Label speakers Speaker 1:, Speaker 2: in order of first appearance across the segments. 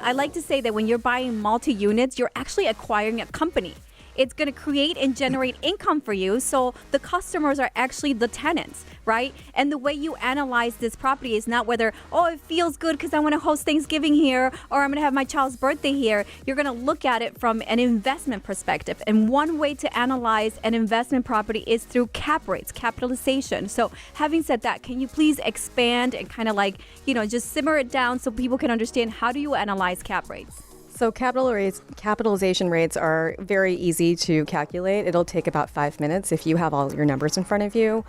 Speaker 1: I like to say that when you're buying multi-units, you're actually acquiring a company. It's going to create and generate income for you. So the customers are actually the tenants, right? And the way you analyze this property is not whether, oh, it feels good because I want to host Thanksgiving here or I'm going to have my child's birthday here. You're going to look at it from an investment perspective. And one way to analyze an investment property is through cap rates, capitalization. So having said that, can you please expand and kind of like, just simmer it down so people can understand how do you analyze cap rates?
Speaker 2: So capitalization rates are very easy to calculate. It'll take about 5 minutes if you have all your numbers in front of you.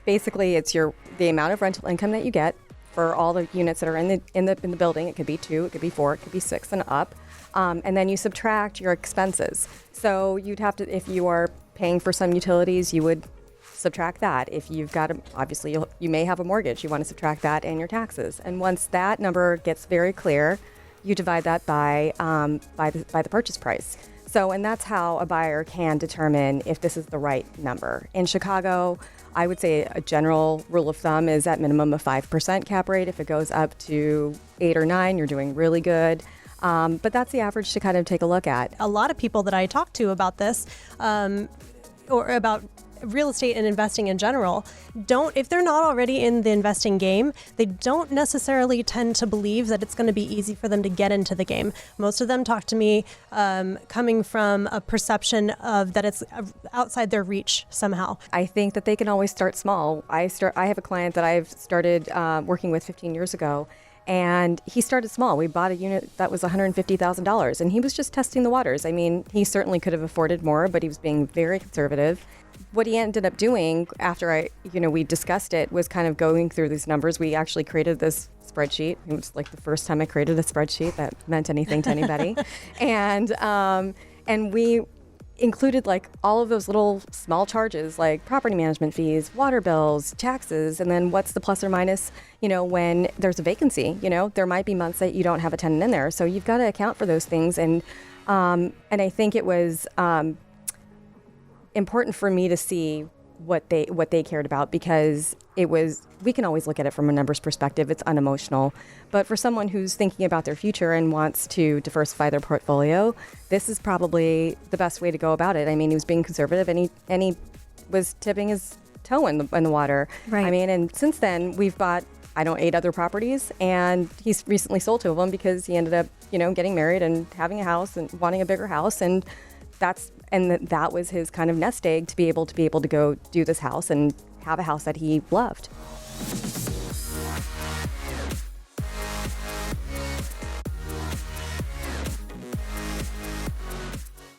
Speaker 2: Basically, it's the amount of rental income that you get for all the units that are in the building. It could be 2, it could be 4, it could be 6 and up. And then you subtract your expenses. So you'd have to, if you are paying for some utilities, you would subtract that. If you've got obviously you may have a mortgage, you want to subtract that and your taxes. And once that number gets very clear, you divide that by the purchase price. So, and that's how a buyer can determine if this is the right number. In Chicago, I would say a general rule of thumb is at minimum of 5% cap rate. If it goes up to 8 or 9, you're doing really good. But that's the average to kind of take a look at.
Speaker 3: A lot of people that I talk to about this, or about real estate and investing in general, if they're not already in the investing game, they don't necessarily tend to believe that it's going to be easy for them to get into the game. Most of them talk to me coming from a perception of that it's outside their reach somehow.
Speaker 2: I think that they can always start small. I have a client that I've started working with 15 years ago, and he started small. We bought a unit that was $150,000, and he was just testing the waters. I mean, he certainly could have afforded more, but he was being very conservative. What he ended up doing after we discussed it was kind of going through these numbers. We actually created this spreadsheet. It was like the first time I created a spreadsheet that meant anything to anybody. And we included like all of those little small charges like property management fees, water bills, taxes, and then what's the plus or minus, when there's a vacancy. There might be months that you don't have a tenant in there. So you've got to account for those things. And I think it was important for me to see what they cared about, because we can always look at it from a numbers perspective. It's unemotional. But for someone who's thinking about their future and wants to diversify their portfolio, this is probably the best way to go about it. I mean, he was being conservative and he was tipping his toe in the water.
Speaker 1: Right.
Speaker 2: I mean, and since then we've bought 8 other properties, and he's recently sold 2 of them because he ended up, getting married and having a house and wanting a bigger house, and that was his kind of nest egg to be able to go do this house and have a house that he loved.